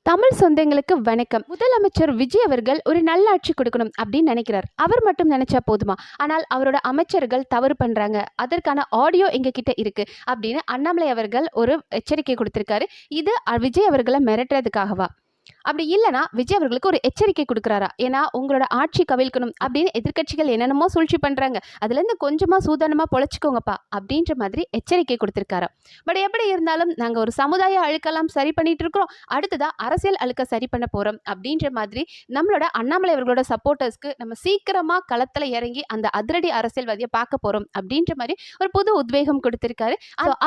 தமிழ் சொந்தங்களுக்கு வணக்கம். முதலமைச்சர் விஜய் அவர்கள் ஒரு நல்லாட்சி கொடுக்கணும் அப்படின்னு நினைக்கிறார். அவர் மட்டும் நினைச்சா போதுமா? ஆனால் அவரோட அமைச்சர்கள் தவறு பண்றாங்க, அதற்கான ஆடியோ எங்க கிட்ட இருக்கு அப்படின்னு அண்ணாமலை அவர்கள் ஒரு எச்சரிக்கை கொடுத்திருக்காரு. இது விஜய் அவர்களை மிரட்டுறதுக்காகவா? அப்படி இல்லைனா விஜய் அவர்களுக்கு ஒரு எச்சரிக்கை கொடுக்குறாரா? ஏன்னா உங்களோட ஆட்சி கவிழ்க்கணும் அப்படின்னு எதிர்க்கட்சிகள் என்னென்னமோ சூழ்ச்சி பண்றாங்க, அதுல இருந்து கொஞ்சமா சூதானமா பொழைச்சிக்கோங்கப்பா அப்படின்ற மாதிரி எச்சரிக்கை கொடுத்திருக்காரா? பட் எப்படி இருந்தாலும் நாங்க ஒரு சமுதாய அழுக்கெல்லாம் சரி பண்ணிட்டு இருக்கிறோம், அடுத்ததா அரசியல் அழுக்க சரி பண்ண போறோம் அப்படின்ற மாதிரி நம்மளோட அண்ணாமலை அவர்களோட சப்போர்ட்டர்ஸ்க்கு நம்ம சீக்கிரமா களத்துல இறங்கி அந்த அதிரடி அரசியல்வாதியை பார்க்க போறோம் அப்படின்ற மாதிரி ஒரு புது உத்வேகம் கொடுத்திருக்காரு.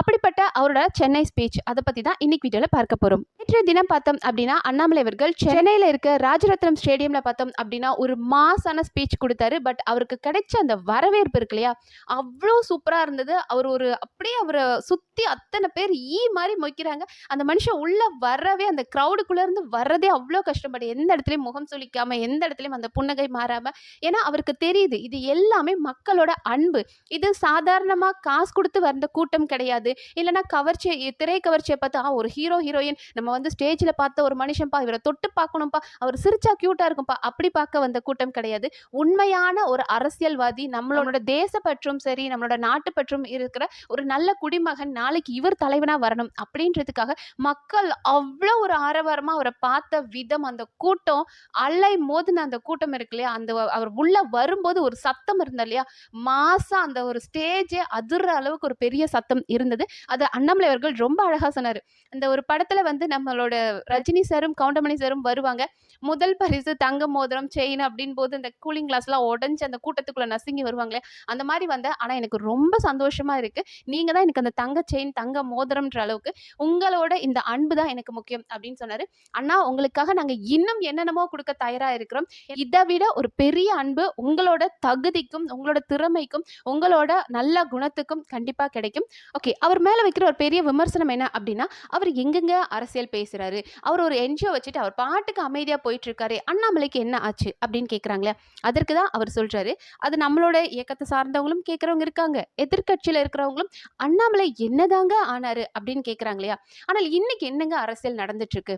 அப்படிப்பட்ட அவரோட சென்னை ஸ்பீச் அதை பத்தி தான் இன்னைக்கு வீடியோல பார்க்க போறோம். நேற்றைய தினம் பார்த்தோம் அப்படின்னா அண்ணாமலை அவர்கள் சென்னையில இருக்க ராஜரத்னம் ஸ்டேடியம்ல பார்த்தோம் அப்படின்னா ஒரு மாசான ஸ்பீச் கொடுத்தாரு. பட் அவருக்கு கிடைச்ச அந்த வரவேற்பு இருக்கு இல்லையா, அவ்வளோ சூப்பரா இருந்தது. அவர் ஒரு அப்படியே அவரை சுத்தி அத்தனை பேர் மாதிரி மொய்க்கிறாங்க. அந்த மனுஷன் உள்ள வரவே, அந்த கிரௌடுக்குள்ள இருந்து வர்றதே அவ்வளோ கஷ்டப்படு, எந்த இடத்துலயும் முகம் சுளிக்காம, எந்த இடத்துலயும் அந்த புன்னகை மாறாம. ஏன்னா அவருக்கு தெரியுது இது எல்லாமே மக்களோட அன்பு, இது சாதாரணமா காசு கொடுத்து வந்த கூட்டம் கிடையாது. இல்லைன்னா கவர்ச்சி, திரை கவர்ச்சியை பார்த்து ஒரு ஹீரோ ஹீரோயின் நம்ம வந்து ஸ்டேஜ்ல பார்த்த ஒரு மனுஷன்பா, இவரை தொட்டு பார்க்கணும்ப்பா, அவர் சிரிச்சா கியூட்டா இருக்கும்பா அப்படி பார்க்க வந்த கூட்டம் கிடையாது. உண்மையான ஒரு அரசியல்வாதி, நம்மளோட தேசப்பற்றும் சரி நம்மளோட நாட்டு பற்றும் இருக்கிற ஒரு நல்ல குடிமகன், நாளைக்கு இவர் தலைவனா வரணும் அப்படின்றதுக்காக மக்கள் அவ்வளோ ஒரு ஆரவாரமா அவரை பார்த்த விதம், அந்த கூட்டம் அலை மோதின அந்த கூட்டம் இருக்கு இல்லையா, அந்த அவர் உள்ள வரும்போது ஒரு சத்தம் இருந்த இல்லையா, மாசா அந்த ஒரு ஸ்டேஜே அதிர்ற அளவுக்கு ஒரு பெரிய சத்தம் இருந்தது. அது அண்ணாமலை அவர்கள் ரொம்ப அழகா சொன்னாரு. இந்த ஒரு படத்துல வந்து நம்மளோட ரஜினி சாரும் கவுண்டமணி சாரும் வருவாங்க, முதல் பரிசு தங்க மோதிரம் செயின் அப்படின்னு போது இந்த கூலிங் கிளாஸ் எல்லாம் உடஞ்சு அந்த கூட்டத்துக்குள்ள நசுங்கி வருவாங்களே, அந்த மாதிரி வந்த. ஆனா எனக்கு ரொம்ப சந்தோஷமா இருக்கு, நீங்க தான் எனக்கு அந்த தங்க செயின் தங்க மோதிரம்ன்ற அளவுக்கு உங்களோட இந்த அன்பு தான் எனக்கு முக்கியம் அப்படின்னு சொன்னாரு. அண்ணா உங்களுக்காக நாங்க இன்னும் என்னென்னமோ கொடுக்க தயாரா இருக்கிறோம், இதை விட ஒரு பெரிய அன்பு உங்களோட தகுதிக்கும் உங்களோட திறமைக்கும் உங்களோட நல்ல குணத்துக்கும் கண்டிப்பா கிடைக்கும். ஓகே, அவர் மேல வைக்கிற ஒரு பெரிய விமர்சனம் என்ன அப்படின்னா, அவர் எங்கெங்க அரசியல் பேசுறாரு, அவர் ஒரு என்ஜிஓ வச்சுட்டு அவர் பாட்டுக்கு அமைதியா போயிட்டு இருக்காரு, அண்ணாமலைக்கு என்ன ஆச்சு அப்படின்னு கேட்குறாங்களே. அதற்கு தான் அவர் சொல்றாரு, அது நம்மளோட இயக்கத்தை சார்ந்தவங்களும் கேட்குறவங்க இருக்காங்க, எதிர்கட்சியில இருக்கிறவங்களும் அண்ணாமலை என்னதாங்க ஆனாரு அப்படின்னு கேட்குறாங்க இல்லையா. ஆனால் இன்னைக்கு என்னங்க அரசியல் நடந்துட்டு இருக்கு,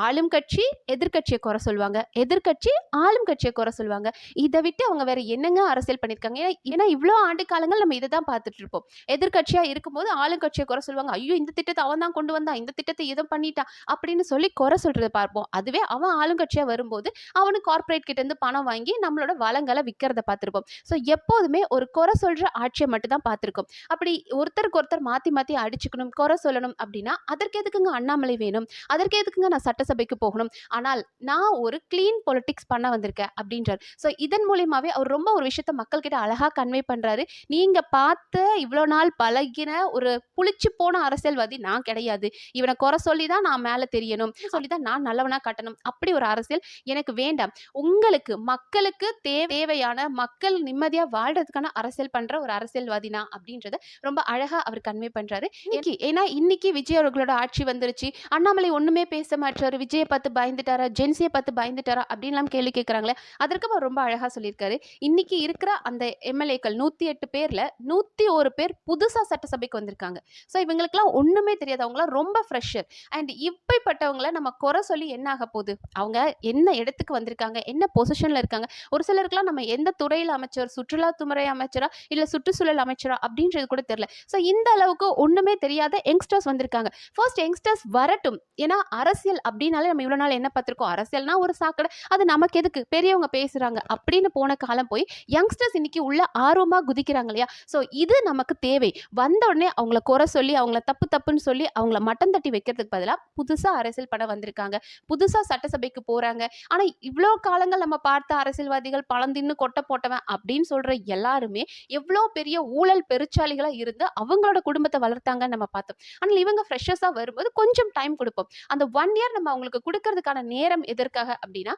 ஆளும் கட்சி எதிர்கட்சியை குறை சொல்லுவாங்க, எதிர்கட்சி ஆளும் கட்சியை குறை சொல்லுவாங்க. இதை விட்டு அவங்க வேற என்னங்க அரசியல் பண்ணியிருக்காங்க? ஏன்னா இவ்வளோ ஆண்டு காலங்கள் நம்ம இதை தான் பார்த்துட்டு இருப்போம். எதிர்கட்சியா இருக்கும்போது ஆளுங்கட்சியை குறை சொல்லுவாங்க, ஐயோ இந்த திட்டத்தை அவன் தான் கொண்டு வந்தான், இந்த திட்டத்தை இதை பண்ணிட்டான் அப்படின்னு சொல்லி குறை சொல்றதை பார்ப்போம். அதுவே அவன் ஆளுங்கட்சியா வரும்போது அவனுக்கு கார்பரேட் கிட்ட இருந்து பணம் வாங்கி நம்மளோட வளங்களை விற்கிறத பார்த்திருப்போம். ஸோ எப்போதுமே ஒரு குறை சொல்ற ஆட்சியை மட்டும் தான் பார்த்திருக்கோம். அப்படி ஒருத்தருக்கு ஒருத்தர் மாத்தி மாத்தி அடிச்சுக்கணும், குறை சொல்லணும் அப்படின்னா அதற்கு எதுக்குங்க அண்ணாமலை வேணும், அதற்கு எதுக்குங்க நான் சட்டசபைக்கு போகணும், ஆனால் நான் ஒரு கிளீன் பொலிட்டிக்ஸ் பண்ண வந்திருக்கேன் அப்படின்றார். ஸோ இதன் மூலியமாவே அவர் ரொம்ப ஒரு விஷயத்த மக்கள் கிட்ட அழகா கன்வே பண்றாரு. நீங்க பார்த்து இவ்வளோ நாள் பழகின ஒரு புளிச்சு போன அரசியல்வாதி நான் கிடையாது, இவனை குறை சொல்லி தான் நான் மேல தெரியணும், சொல்லிதான் நான் நல்லவனா காட்டணும், அப்படி ஒரு அரசியல் எனக்கு வேண்டாம். உங்களுக்கு மக்களுக்கு தேவையான, மக்கள் நிம்மதியா வாழ்றதுக்கான அரசியல் பண்ற ஒரு அரசியல்வாதினா அப்படின்றத ரொம்ப அழகா அவர் கன்வே பண்றாரு. ஏன்னா இன்னைக்கு விஜய் அவர்களோட ஆட்சி வந்துருச்சு, அண்ணாமலை ஒண்ணுமே பேச மாட்டாரு, விஜயை பார்த்து பயந்துட்டாரா, ஜென்சியை பார்த்து பயந்துட்டாரா அப்படின்லாம் கேள்வி கேட்கறாங்களே. அதற்கு அவர் ரொம்ப அழகா சொல்லியிருக்காரு. இன்னைக்கு இருக்கிற அந்த எம்எல்ஏக்கள் 108 பேர்ல 101 பேர் புதுசா சட்டசபைக்கு வந்திருக்காங்க. ஸோ இவங்களுக்குலாம் ஒண்ணுமே தெரியாது, அவங்களாம் ரொம்ப ஃப்ரெஷர். அண்ட் இப்படிப்பட்டவங்களை நம்ம குறை சொல்லி என்ன ஆக போகுது, அவங்க என்ன இடத்துக்கு வந்திருக்காங்க, என்ன பொசிஷன்ல இருக்காங்க. ஒரு சிலருக்குலாம் நம்ம எந்த துறையில் அமைச்சர், சுற்றுலாத்துறை அமைச்சரா இல்ல சுற்றுச்சூழல் அமைச்சரா அப்படின்றது கூட தெரியல. ஸோ இந்த அளவுக்கு ஒண்ணுமே தெரியாத யங்ஸ்டர்ஸ் வந்திருக்காங்க. ஃபர்ஸ்ட் யங்ஸ்டர்ஸ் வரட்டும். ஏன்னா அரசியல் அப்படின்னாலே நம்ம இவ்வளவு நாள் என்ன பார்த்திருக்கோம், அரசியல்னா ஒரு சாக்கடை, அது நமக்கு எதுக்கு, பெரியவங்க பேசுறாங்க அப்படின்னு போன காலம் போய் யங்ஸ்டர்ஸ் இன்னைக்கு உள்ள ஆர்வமா குதிக்கிறாங்க இல்லையா. ஸோ இது நமக்கு தேவை. வந்த உடனே அவங்கள குறை சொல்லி அவங்கள தப்பு தப்புன்னு சொல்லி அவங்கள மட்டம் தட்டி வைக்கிறதுக்கு பதிலாக புதுசா அரசியல் பண்ண வந்திருக்காங்க, புதுசா சட்டசபைக்கு போறாங்க. ஆனா இவ்வளோ காலங்கள் நம்ம பார்த்த அரசியல்வாதிகள் பழந்தின்னு கொட்டை போட்டவன் அப்படின்னு சொல்ற எல்லாருமே எவ்வளோ பெரிய ஊழல் பெருச்சாலிகளா இருந்து அவங்களோட குடும்பத்தை வளர்த்தாங்கன்னு நம்ம பார்த்தோம். ஆனால் இவங்க ஃப்ரெஷர்ஸா வரும்போது கொஞ்சம் டைம் கொடுப்போம். அந்த 1 இயர் நம்ம அவங்களுக்கு கொடுக்கறதுக்கான நேரம் எதற்காக அப்படின்னா,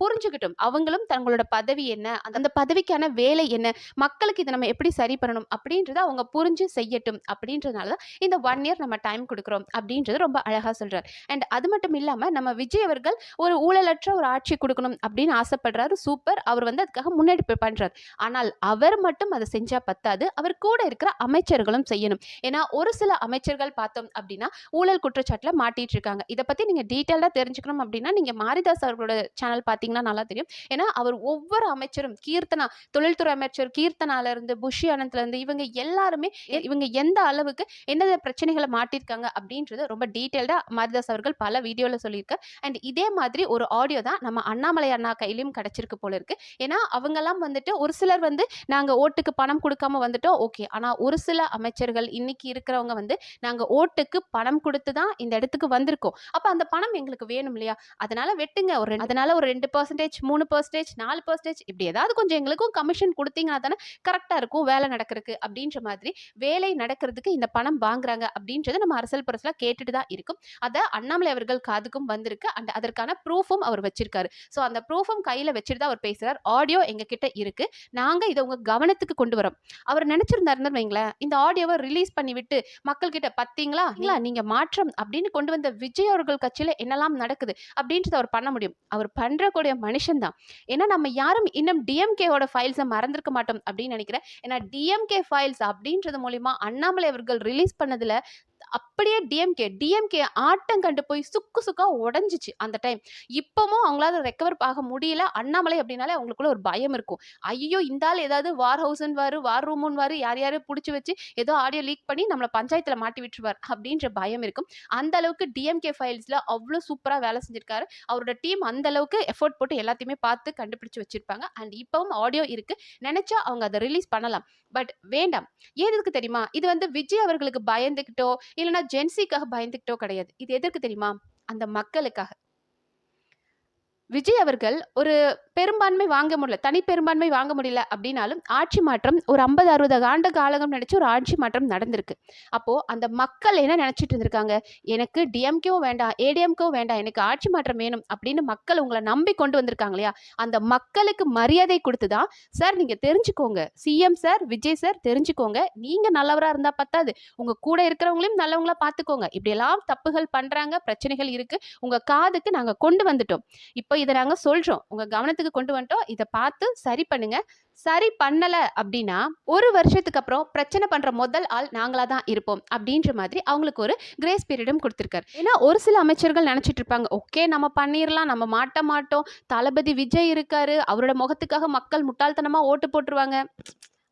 புரிஞ்சுக்கிட்டோம் அவங்களும் தங்களோட பதவி என்ன, அந்த பதவிக்கான வேலை என்ன, மக்களுக்கு இதை நம்ம எப்படி சரி பண்ணணும் அப்படின்றத அவங்க புரிஞ்சு செய்யட்டும் அப்படின்றதுனால தான் இந்த 1 இயர் நம்ம டைம் கொடுக்குறோம் அப்படின்றது ரொம்ப அழகா சொல்றார். அண்ட் அது மட்டும் இல்லாம நம்ம விஜய் அவர்கள் ஒரு ஊழலற்ற ஒரு ஆட்சி கொடுக்கணும் அப்படின்னு ஆசைப்படுறாரு. சூப்பர். அவர் வந்து அதுக்காக முன்னெடுப்பு பண்றாரு. ஆனால் அவர் மட்டும் அதை செஞ்சா பத்தாது. அவர் கூட இருக்கிற அமைச்சர்களும் செய்யணும். ஏன்னா ஒரு சில அமைச்சர்கள் பார்த்தோம் அப்படின்னா ஊழல் குற்றச்சாட்டுல மாட்டிட்டு இருக்காங்க. இதை பத்தி நீங்க டீட்டெயிலா தெரிஞ்சுக்கணும் அப்படின்னா நீங்க மாரிதாஸ் அவர்களோட சேனல் பாத்தீங்கன்னா நல்லா தெரியும். ஏன்னா அவர் ஒவ்வொரு அமைச்சரும் கீர்த்தனா, தொழில்துறை அமைச்சர் கீர்த்தனால இருந்து புஷி அனந்த்ல இருந்து இவங்க எல்லாருமே இவங்க எந்த அளவுக்கு எந்தெந்த பிரச்சனைகளை மாட்டிருக்காங்க அப்படின்றது ரொம்ப டீட்டெயில்டா மாரிதாஸ் அவர்கள் பல வீடியோல சொல்லியிருக்காரு. அண்ட் இதே மாதிரி ஒரு ஆடியோ தான் நம்ம அண்ணாமலை அண்ணா கையிலும் கிடைச்சிருக்கு போல இருக்கு. ஏன்னா அவங்கெல்லாம் வந்துட்டு ஒரு சிலர் வந்து நாங்க ஓட்டுக்கு பணம் கொடுக்காம வந்துட்டோம் ஓகே. ஆனா ஒரு சில அமைச்சர்கள் இன்னைக்கு இருக்கிறவங்க வந்து நாங்க ஓட்டுக்கு பணம் கொடுத்து தான் இந்த இடத்துக்கு வந்திருக்கோம். அப்ப அந்த பணம் எங்களுக்கு வேணும் இல்லையா? அதனால வெட்டுங்க. அதனால ஒரு 2%, 3%, 4% இப்படி ஏதாவது கொஞ்சம் எங்களுக்கும் கமிஷன் கொடுத்தீங்கன்னா தானே கரெக்டா இருக்கும் வேலை நடக்கிறதுக்கு அப்படின்ற மாதிரி வேலை நடக்கிறதுக்கு இந்த பணம் வாங்குறாங்க அப்படின்றத நம்ம அரசியல் பரஸ்ல கேட்டுட்டு தான் இருக்கும். அதை அண்ணாமலை அவர்கள் காதுக்கும் வந்திருக்கு. அண்ட் அதற்கான ப்ரூஃபும் அவர் வச்சிருக்காரு. ஸோ அந்த ப்ரூஃபும் கையில வச்சுட்டு தான் அவர் பேசுறார். ஆடியோ எங்க கிட்ட இருக்கு. நாங்க இதை உங்க கவனத்துக்கு கொண்டு வரோம். அவர் நினைச்சிருந்தாருன்னு வைங்களேன், இந்த ஆடியோவை ரிலீஸ் பண்ணி விட்டு மக்கள் கிட்ட பத்தீங்களா நீங்க மாற்றம் அப்படின்னு கொண்டு வந்த விஜய் அவர்கள் கட்சியில என்னெல்லாம் நடக்குது அப்படின்றத அவர் பண்ண முடியும். அவர் பண்றக்கூடிய மனுஷன் தான். ஏன்னா நம்ம யாரும் இன்னும் டிஎம்கேவோட ஃபைல்ஸை மறந்திருக்க மாட்டோம் அப்படின்னு நினைக்கிறேன். ஏன்னா டிஎம்கே ஃபைல்ஸ் அப்படின்றது மூலியமா அண்ணாமலை அவர்கள் ரிலீஸ் பண்ணதுல அப்படியே டிஎம்கே ஆட்டம் கண்டு போய் சுக்கா உடஞ்சிச்சு அந்த டைம். இப்பவும் அவங்களால ரெக்கவர் ஆக முடியல. அண்ணாமலை அப்படின்னாலே அவங்களுக்குள்ள ஒரு பயம் இருக்கும். ஐயோ இந்த ஆள் ஏதாவது வார் ஹவுஸ்ன்னு வார் ரூம்னு யாரையும் பிடிச்சி வச்சு ஏதோ ஆடியோ லீக் பண்ணி நம்மளை பஞ்சாயத்துல மாட்டி விட்டுருவார் அப்படின்ற பயம் இருக்கும். அந்த அளவுக்கு டிஎம்கே ஃபைல்ஸ்ல அவ்வளோ சூப்பரா வேலை செஞ்சிருக்காரு. அவரோட டீம் அந்த அளவுக்கு எஃபோர்ட் போட்டு எல்லாத்தையுமே பார்த்து கண்டுபிடிச்சு வச்சிருப்பாங்க. அண்ட் இப்பவும் ஆடியோ இருக்கு. நினைச்சா அவங்க அதை ரிலீஸ் பண்ணலாம். பட் வேண்டாம். எதுக்கு தெரியுமா? இது வந்து விஜய் அவர்களுக்கு பயந்துகிட்டோ இல்லைன்னா ஜென்சிக்காக பயந்துகிட்டோ கிடையாது. இது எதற்கு தெரியுமா? அந்த மக்களுக்காக. விஜய் அவர்கள் ஒரு பெரும்பான்மை வாங்க முடியல, தனி பெரும்பான்மை வாங்க முடியல அப்படின்னாலும் ஆட்சி மாற்றம் ஒரு 50-60 ஆண்டு காலகம் நினைச்சு ஒரு ஆட்சி மாற்றம் நடந்திருக்கு. அப்போ அந்த மக்கள் என்ன நினைச்சிட்டு இருந்திருக்காங்க? எனக்கு டிஎம்கேவும் வேண்டாம், ஏடிஎம்கேவும் வேண்டாம், எனக்கு ஆட்சி மாற்றம் வேணும் அப்படின்னு மக்கள் உங்களை நம்பி கொண்டு வந்திருக்காங்க இல்லையா? அந்த மக்களுக்கு மரியாதை கொடுத்துதான் சார் நீங்க தெரிஞ்சுக்கோங்க, சிஎம் சார், விஜய் சார் தெரிஞ்சுக்கோங்க, நீங்க நல்லவரா இருந்தா பத்தாது, உங்க கூட இருக்கிறவங்களையும் நல்லவங்களா பாத்துக்கோங்க. இப்படி எல்லாம் தப்புகள் பண்றாங்க, பிரச்சனைகள் இருக்கு, உங்க காதுக்கு நாங்க கொண்டு வந்துட்டோம். இப்போ இதை நாங்க சொல்றோம், உங்க கவனத்துக்கு கொண்டு வந்துட்டோம், இதை பார்த்து சரி பண்ணுங்க. சரி பண்ணல அப்படின்னா 1 வருஷத்துக்கு அப்புறம் பிரச்சனை பண்ற முதல் ஆள் நாங்களா தான் இருப்போம் அப்படின்ற மாதிரி அவங்களுக்கு ஒரு கிரேஸ் பீரியடும் கொடுத்திருக்காரு. ஏன்னா ஒரு சில அமைச்சர்கள் நினைச்சிட்டு இருப்பாங்க, ஓகே நம்ம பண்ணிடலாம், நம்ம மாட்ட மாட்டோம், தளபதி விஜய் இருக்காரு, அவரோட முகத்துக்காக மக்கள் முட்டாள்தனமா ஓட்டு போட்டுருவாங்க.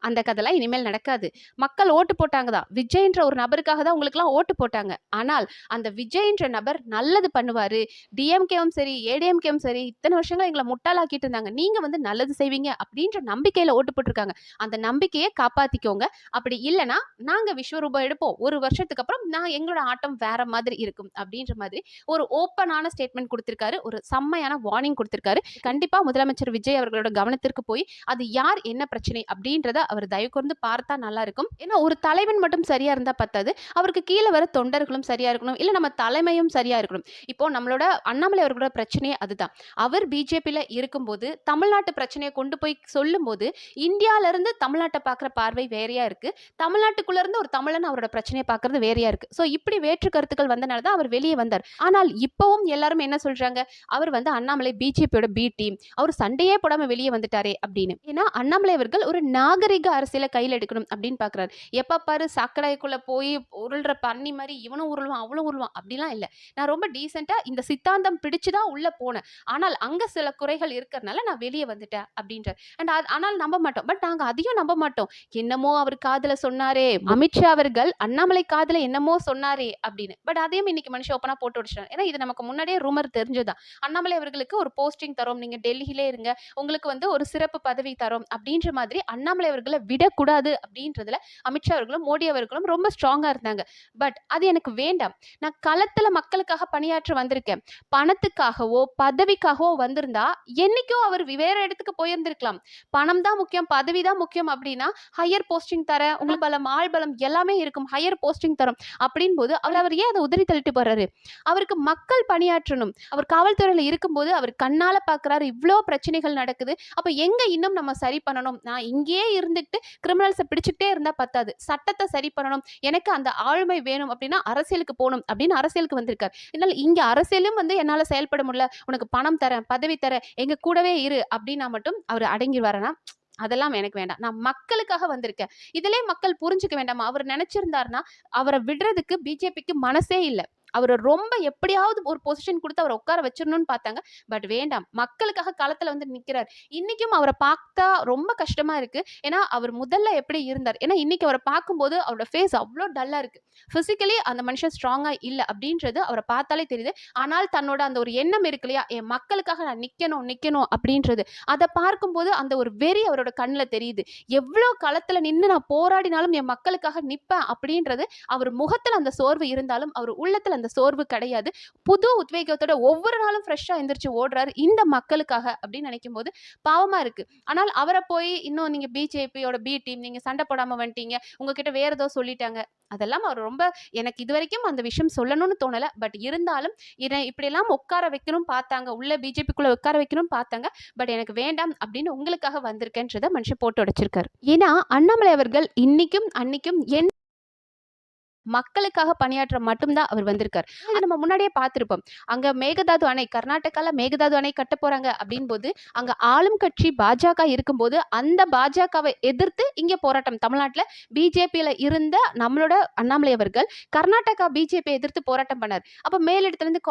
அந்த கதைலாம் இனிமேல் நடக்காது. மக்கள் ஓட்டு போட்டாங்க தான், விஜய்ன்ற ஒரு நபருக்காக தான் உங்களுக்குலாம் ஓட்டு போட்டாங்க. ஆனால் அந்த விஜய்ன்ற நபர் நல்லது பண்ணுவாரு, டிஎம்கேவும் சரி ஏடிஎம்கேவும் சரி இத்தனை வருஷங்கள் எங்களை முட்டாளாக்கிட்டு இருந்தாங்க, நீங்க வந்து நல்லது செய்வீங்க அப்படின்ற நம்பிக்கையில ஓட்டு போட்டிருக்காங்க. அந்த நம்பிக்கையை காப்பாத்திக்கோங்க. அப்படி இல்லைன்னா நாங்க விஸ்வரூபம் எடுப்போம், 1 வருஷத்துக்கு அப்புறம் நான் எங்களோட ஆட்டம் வேற மாதிரி இருக்கும் அப்படின்ற மாதிரி ஒரு ஓப்பனான ஸ்டேட்மெண்ட் கொடுத்திருக்காரு. ஒரு செம்மையான வார்னிங் கொடுத்திருக்காரு. கண்டிப்பா முதலமைச்சர் விஜய் அவர்களோட கவனத்திற்கு போய் அது யார் என்ன பிரச்சனை அப்படின்றத அவர் தயவு கூர்ந்து பார்த்தா நல்லா இருக்கும். ஏன்னா ஒரு தலைவன் மட்டும் சரியா இருந்தா பத்தாது, அவருக்கு கீழே வர தொண்டர்களும் சரியா இருக்கணும், இல்ல நம்ம தலைமையும் சரியா இருக்கணும். இப்போ நம்மளோட அண்ணாமலை அவர்களோட பிரச்சனையே அதுதான். அவர் பிஜேபியில இருக்கும்போது தமிழ்நாட்டு பிரச்சனையை கொண்டு போய் சொல்லும் போது இந்தியால இருந்து தமிழ்நாட்டை பார்க்குற பார்வை வேறையா இருக்கு, தமிழ்நாட்டுக்குள்ள இருந்து ஒரு தமிழன் அவரோட பிரச்சனையை பார்க்கறது வேறையா இருக்கு. ஸோ இப்படி வேற்று கருத்துக்கள் வந்தனால தான் அவர் வெளியே வந்தார். ஆனால் இப்பவும் எல்லாரும் என்ன சொல்றாங்க, அவர் வந்து அண்ணாமலை பிஜேபியோட பி டீம், அவர் சண்டையே போடாம வெளியே வந்துட்டாரே அப்படின்னு. ஏன்னா அண்ணாமலை அவர்கள் ஒரு நாகரிக அரசியலை கையில் எடுக்கணும் அப்படின்னு பாக்குறாரு. எப்ப பாரு சாக்கடைக்குள்ள போய் உருள்ற பண்ணி மாதிரி இவனும் உருள்வான் அவளும் உருள்வான் அப்படிலாம் இல்லை. நான் ரொம்ப டீசெண்டா இந்த சித்தாந்தம் பிடிச்சுதான் உள்ள போனேன், ஆனால் அங்க சில குறைகள் இருக்கிறதுனால நான் வெளியே வந்துட்டேன் அப்படின்ற. அண்ட் ஆனால் நம்ப மாட்டோம். பட் நாங்க அதையும் நம்ப மாட்டோம். என்னமோ அவர் காதுல சொன்னாரே, அமித்ஷா அவர்கள் அண்ணாமலை காதுல என்னமோ சொன்னாரே அப்படின்னு. பட் அதையும் இன்னைக்கு மனுஷன் ஓப்பனா போட்டு வச்சிட்டாங்க. ஏன்னா இது நமக்கு முன்னாடியே ரூமர் தெரிஞ்சதுதான். அண்ணாமலை அவர்களுக்கு ஒரு போஸ்டிங் தரோம், நீங்க டெல்லியிலே இருங்க, உங்களுக்கு வந்து ஒரு சிறப்பு பதவி தரோம் அப்படின்ற மாதிரி அண்ணாமலை அவர்களை விடக்கூடாது அப்படின்றதுல அமித்ஷா அவர்களும் மோடி அவர்களும் ரொம்ப ஸ்ட்ராங்கா இருந்தாங்க. பட் அது எனக்கு வேண்டாம். நான் களத்துல மக்களுக்காக பணியாற்ற வந்திருக்கேன். பணத்துக்காகவோ பதவிக்காகவோ வந்திருந்தா என்னைக்கோ அவர் வேற இடத்துக்கு போயிருந்திருக்கலாம். பணம் தான் முக்கியம், பதவி தான் முக்கியம் அப்படின்னா ஹையர் போஸ்டிங் தர, உங்களுக்கு பலம் ஆள் பலம் எல்லாமே இருக்கும், ஹையர் போஸ்டிங் தரும் அப்படின் போது அவர் ஏன் அதை உதறி தள்ளிட்டு போறாரு? அவருக்கு மக்கள் பணியாற்றணும். அவர் காவல்துறையில இருக்கும்போது அவர் கண்ணால பாக்குறாரு இவ்வளோ பிரச்சனைகள் நடக்குது. அப்ப எங்க இன்னும் நம்ம சரி பண்ணணும்? நான் இங்கேயே இருந்து இருந்துகிட்டு கிரிமினல்ஸை பிடிச்சிக்கிட்டே இருந்தா பத்தாது, சட்டத்தை சரி பண்ணணும், எனக்கு அந்த ஆளுமை வேணும் அப்படின்னா அரசியலுக்கு போகணும் அப்படின்னு அரசியலுக்கு வந்திருக்காரு. இதனால இங்க அரசியலும் வந்து என்னால செயல்பட முடியல, உனக்கு பணம் தரேன், பதவி தரேன், எங்க கூடவே இரு அப்படின்னா மட்டும் அவர் அடங்கிடுவாருன்னா அதெல்லாம் எனக்கு வேண்டாம். நான் மக்களுக்காக வந்திருக்கேன். இதிலே மக்கள் புரிஞ்சுக்க வேண்டாமா? அவர் நினைச்சிருந்தாருன்னா அவரை விடுறதுக்கு பிஜேபிக்கு மனசே இல்ல. அவரை ரொம்ப எப்படியாவது ஒரு பொசிஷன் கொடுத்து அவரை உட்கார வச்சிடணும்னு பார்த்தாங்க. பட் வேண்டாம், மக்களுக்காக களத்துல வந்து நிக்கிறார். இன்னைக்கும் அவரை பார்த்தா ரொம்ப கஷ்டமா இருக்கு. ஏன்னா அவர் முதல்ல எப்படி இருந்தார், ஏன்னா இன்னைக்கு அவரை பார்க்கும்போது அவரோட ஃபேஸ் அவ்வளோ டல்லா இருக்கு. பிசிக்கலி அந்த மனுஷன் ஸ்ட்ராங்கா இல்ல அப்படின்றது அவரை பார்த்தாலே தெரியுது. ஆனால் தன்னோட அந்த ஒரு எண்ணம் இருக்கு இல்லையா, என் மக்களுக்காக நான் நிக்கணும் நிக்கணும் அப்படின்றது, அதை பார்க்கும்போது அந்த ஒரு வெறி அவரோட கண்ணுல தெரியுது. எவ்வளவு களத்துல நின்று நான் போராடினாலும் என் மக்களுக்காக நிப்பேன் அப்படின்றது அவர் முகத்துல அந்த சோர்வு இருந்தாலும் அவர் உள்ளத்துல அந்த சோர்வு கிடையாது. புது உத்வேகத்தோட ஒவ்வொரு நாளும் ஃப்ரெஷ்ஷா எந்திரிச்சு ஓடுறாரு இந்த மக்களுக்காக அப்படின்னு நினைக்கும் போது பாவமா இருக்கு. ஆனால் அவரை போய் இன்னும் நீங்க பிஜேபியோட பி டீம், நீங்க சண்டை போடாம வந்துட்டீங்க, உங்ககிட்ட வேற ஏதோ சொல்லிட்டாங்க, அதெல்லாம் அவர் ரொம்ப, எனக்கு இது வரைக்கும் அந்த விஷயம் சொல்லணும்னு தோணல. பட் இருந்தாலும் இப்படி எல்லாம் உட்கார வைக்கணும் பார்த்தாங்க, உள்ள பிஜேபிக்குள்ள உட்கார வைக்கணும் பார்த்தாங்க. பட் எனக்கு வேண்டாம் அப்படின்னு உங்களுக்காக வந்திருக்கேன்றத மனுஷன் போட்டு உடைச்சிருக்காரு. ஏன்னா அண்ணாமலை அவர்கள் இன்னைக்கும் அன்னைக்கும் மக்களுக்காக பணியாற்ற மட்டும்தான் அவர் வந்திருக்கார். இதை நம்ம முன்னாடியே பார்த்திருப்போம். அங்க மேகதாது அணை, கர்நாடகால மேகதாது அணை கட்ட போறாங்க அப்படின் போது அங்க ஆளும் கட்சி பாஜக இருக்கும்போது அந்த பாஜகவை எதிர்த்து இங்க போராட்டம், தமிழ்நாட்டுல பிஜேபியில இருந்த நம்மளோட அண்ணாமலை அவர்கள் கர்நாடகா பிஜேபி எதிர்த்து போராட்டம் பண்ணார். அப்ப மேலிடத்துல இருந்து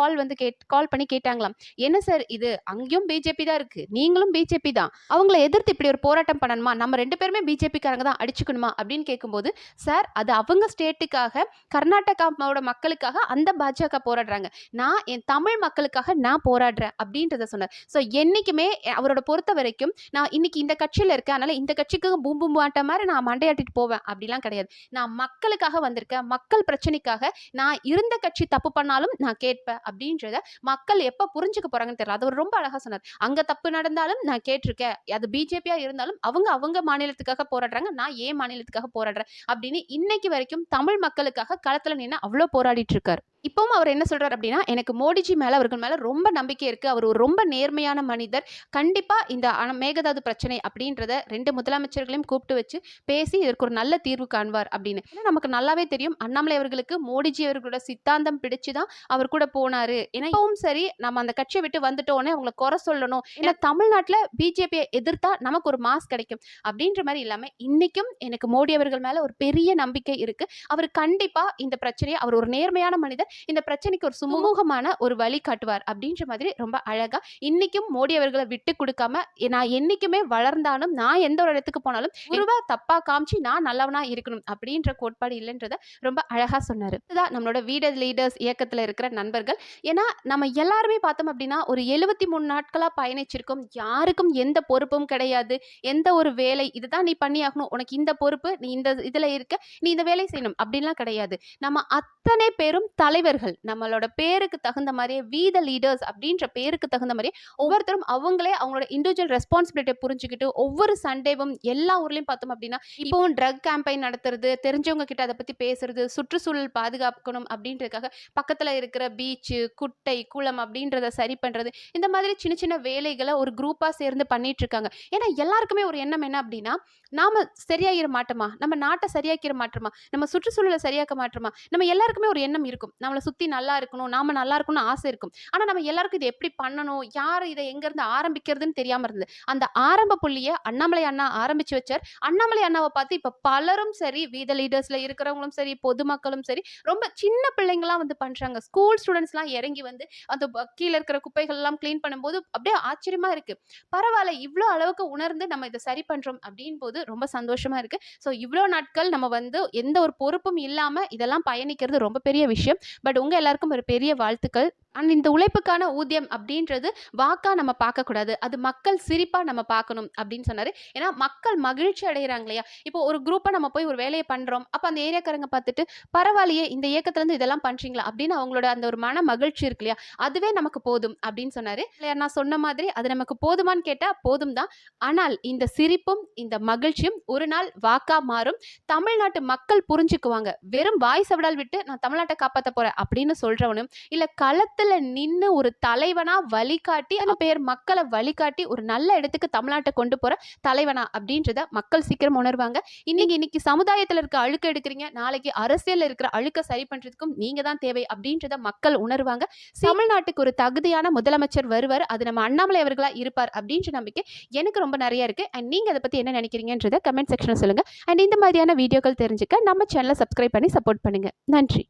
கால் பண்ணி கேட்டாங்களாம், என்ன சார் இது, அங்கேயும் பிஜேபி தான் இருக்கு, நீங்களும் பிஜேபி தான், அவங்களை எதிர்த்து இப்படி ஒரு போராட்டம் பண்ணணுமா, நம்ம 2 பேருமே பிஜேபி காரங்க தான் அடிச்சுக்கணுமா அப்படின்னு கேட்கும்போது, சார் அது அவங்க ஸ்டேட்டுக்காக கர்நாடகாவோட மக்களுக்காக அந்த பாஜக போராடுறாங்க, நான் என் தமிழ் மக்களுக்காக நான் போராடுறேன் அப்படின்றத சொன்னார். ஸோ என்னைக்குமே அவரோட பொறுத்த வரைக்கும் நான் இன்னைக்கு இந்த கட்சியில இருக்கேன், அதனால இந்த கட்சிக்கு பூம் பூம் ஆட்ட மாதிரி நான் மண்டையாட்டிட்டு போவேன் அப்படிலாம் கிடையாது. நான் மக்களுக்காக வந்திருக்கேன், மக்கள் பிரச்சனைக்காக, நான் இருந்த கட்சி தப்பு பண்ணாலும் நான் கேட்பேன் அப்படின்றத மக்கள் எப்ப புரிஞ்சுக்க போறாங்கன்னு தெரியல. அது ரொம்ப அழகா சொன்னார். அங்க தப்பு நடந்தாலும் நான் கேட்டிருக்கேன், அது பிஜேபியா இருந்தாலும் அவங்க மாநிலத்துக்காக போராடுறாங்க, நான் ஏன் மாநிலத்துக்காக போராடுறேன் அப்படின்னு இன்னைக்கு வரைக்கும் தமிழ் மக்களுக்காக களத்துல நின்று அவ்வளவு போராடிட்டு இருக்காரு. இப்பவும் அவர் என்ன சொல்றாரு அப்படின்னா, எனக்கு மோடிஜி மேல, அவர்கள் மேல ரொம்ப நம்பிக்கை இருக்கு, அவர் ஒரு ரொம்ப நேர்மையான மனிதர், கண்டிப்பா இந்த மேகதாது பிரச்சனை அப்படின்றத 2 முதலமைச்சர்களையும் கூப்பிட்டு வச்சு பேசி இதற்கு ஒரு நல்ல தீர்வு காண்பார் அப்படின்னு. நமக்கு நல்லாவே தெரியும் அண்ணாமலை அவர்களுக்கு மோடிஜி அவர்களோட சித்தாந்தம் பிடிச்சுதான் அவர் கூட போனாரு. ஏன்னா இப்பவும் சரி, நம்ம அந்த கட்சியை விட்டு வந்துட்டோன்னே அவங்களை குறை சொல்லணும், ஏன்னா தமிழ்நாட்டுல பிஜேபியை எதிர்த்தா நமக்கு ஒரு மாஸ் கிடைக்கும் அப்படின்ற மாதிரி இல்லாம இன்னைக்கும் எனக்கு மோடி அவர்கள் மேல ஒரு பெரிய நம்பிக்கை இருக்கு. அவர் கண்டிப்பா இந்த பிரச்சனையை, அவர் ஒரு நேர்மையான மனிதர், இந்த பிரச்சனைக்கு ஒரு சுமூகமான ஒரு வழி காட்டுவார் அப்படின்ற மாதிரி ரொம்ப அழகா இன்னைக்கும் மோடி அவர்களை விட்டு கொடுக்காம, நான் என்னைக்குமே வளர்ந்தாலும் நான் எந்த ஒரு இடத்துக்கு போனாலும் உருவா தப்பா காமிச்சு நான் நல்லவனா இருக்கணும் அப்படின்ற கோட்பாடு இல்லைன்றத ரொம்ப அழகா சொன்னாரு. இதுதான் நம்மளோட வீடர் லீடர்ஸ் இயக்கத்துல இருக்கிற நண்பர்கள். ஏன்னா நம்ம எல்லாருமே பார்த்தோம் அப்படின்னா ஒரு 73 நாட்களா பயணிச்சிருக்கோம், யாருக்கும் எந்த பொறுப்பும் கிடையாது, எந்த ஒரு வேலை இதுதான் நீ பண்ணி ஆகணும், உனக்கு இந்த பொறுப்பு, நீ இந்த இதுல இருக்க, நீ இந்த வேலை செய்யணும் அப்படின்லாம் கிடையாது. நம்ம அத்தனை பேரும் தலைவர்கள், நம்மளோட பேருக்கு தகுந்த மாதிரியே வீத லீடர்ஸ் அப்படின்ற பேருக்கு தகுந்த மாதிரியே ஒவ்வொருத்தரும் அவங்களே அவங்களோட இண்டிவிஜுவல் ரெஸ்பான்சிபிலிட்டியை புரிஞ்சுக்கிட்டு ஒவ்வொரு சண்டேவும் எல்லா ஊர்லயும் பார்த்தோம் அப்படின்னா இப்போவும் ட்ரக் கேம்பெயின் நடத்துறது, தெரிஞ்சவங்க கிட்ட அதை பத்தி பேசுறது, சுற்றுச்சூழல் பாதுகாக்கணும் அப்படின்றதுக்காக பக்கத்துல இருக்கிற பீச்சு, குட்டை, குளம் அப்படின்றத சரி பண்றது, இந்த மாதிரி சின்ன சின்ன வேலைகளை ஒரு குரூப்பா சேர்ந்து பண்ணிட்டு இருக்காங்க. ஏன்னா எல்லாருக்குமே ஒரு எண்ணம் என்ன அப்படின்னா, நாம சரியாகிற மாட்டோமா, நம்ம நாட்டை சரியாக்கிற மாட்டோமா, நம்ம சுற்றுச்சூழலை சரியாக்க மாட்டோமா, நம்ம எல்லாருக்குமே ஒரு எண்ணம் இருக்கும், நம்மளை சுத்தி நல்லா இருக்கணும், நாம நல்லா இருக்கணும்னு ஆசை இருக்கும். ஆனா நம்ம எல்லாருக்கும் இது எப்படி பண்ணணும், யார் இதை எங்க இருந்து ஆரம்பிக்கிறதுன்னு தெரியாம இருந்தது. அந்த ஆரம்ப புள்ளிய அண்ணாமலை அண்ணா ஆரம்பிச்சு வச்சார். அண்ணாமலை அண்ணாவை பார்த்து இப்ப பலரும் சரி, வீத லீடர்ஸ்ல இருக்கிறவங்களும் சரி, பொதுமக்களும் சரி, ரொம்ப சின்ன பிள்ளைங்களாம் வந்து பண்றாங்க. ஸ்கூல் ஸ்டூடெண்ட்ஸ் எல்லாம் இறங்கி வந்து அந்த கீழே இருக்கிற குப்பைகள் எல்லாம் கிளீன் பண்ணும்போது அப்படியே ஆச்சரியமா இருக்கு. பரவாயில்ல, இவ்வளவு அளவுக்கு உணர்ந்து நம்ம இதை சரி பண்றோம் அப்படின் போது ரொம்ப சந்தோஷமா இருக்கு. ஸோ இவ்வளோ நாட்கள் நம்ம வந்து எந்த ஒரு பொறுப்பும் இல்லாம இதெல்லாம் பயணிக்கிறது ரொம்ப பெரிய விஷயம். பட் உங்க எல்லாருக்கும் ஒரு பெரிய வாழ்த்துக்கள். அண்ட் இந்த உழைப்புக்கான ஊதியம் அப்படின்றது வாக்கா நம்ம பார்க்கக்கூடாது, அது மக்கள் சிரிப்பா நம்ம பார்க்கணும் அப்படின்னு சொன்னாரு. ஏன்னா மக்கள் மகிழ்ச்சி அடைகிறாங்க இல்லையா, இப்போ ஒரு குரூப்பை நம்ம போய் ஒரு வேலையை பண்றோம், அப்ப அந்த ஏரியாக்காரங்க பார்த்துட்டு பரவாயில்லையே இந்த இயக்கத்துல இருந்து இதெல்லாம் பண்றீங்களா அப்படின்னு அவங்களோட அந்த ஒரு மன மகிழ்ச்சி இருக்கு இல்லையா, அதுவே நமக்கு போதும் அப்படின்னு சொன்னாரு. நான் சொன்ன மாதிரி அது நமக்கு போதுமான்னு கேட்டா போதும் தான். ஆனால் இந்த சிரிப்பும் இந்த மகிழ்ச்சியும் ஒரு நாள் வாக்கா மாறும். தமிழ்நாட்டு மக்கள் புரிஞ்சுக்குவாங்க. வெறும் வாய் சவடால் விட்டு நான் தமிழ்நாட்டை காப்பாற்ற போறேன் அப்படின்னு சொல்றவனும் இல்ல களத்துல முதல்ல நின்னு ஒரு தலைவனா வழிகாட்டி அந்த பேர் மக்களை வழிகாட்டி ஒரு நல்ல இடத்துக்கு தமிழ்நாட்டை கொண்டு போற தலைவனா அப்படின்றத மக்கள் சீக்கிரம் உணர்வாங்க. இன்னைக்கு சமுதாயத்துல இருக்க அழுக்க எடுக்கிறீங்க, நாளைக்கு அரசியல்ல இருக்கிற அழுக்க சரி பண்றதுக்கும் நீங்க தான் தேவை அப்படின்றத மக்கள் உணர்வாங்க. தமிழ்நாட்டுக்கு ஒரு தகுதியான முதலமைச்சர் வருவார். அது நம்ம அண்ணாமலை அவர்களா இருப்பார் அப்படின்ற நம்பிக்கை எனக்கு ரொம்ப நிறைய இருக்கு. அண்ட் நீங்க அதை பத்தி என்ன நினைக்கிறீங்கன்றத கமெண்ட் செக்ஷன்ல சொல்லுங்க. அண்ட் இந்த மாதிரியான வீடியோக்கள் தெரிஞ்சுக்க நம்ம சேனலை சப்ஸ்கிரைப் பண்ணி சப்போர்ட் பண்ணுங்க. நன்றி.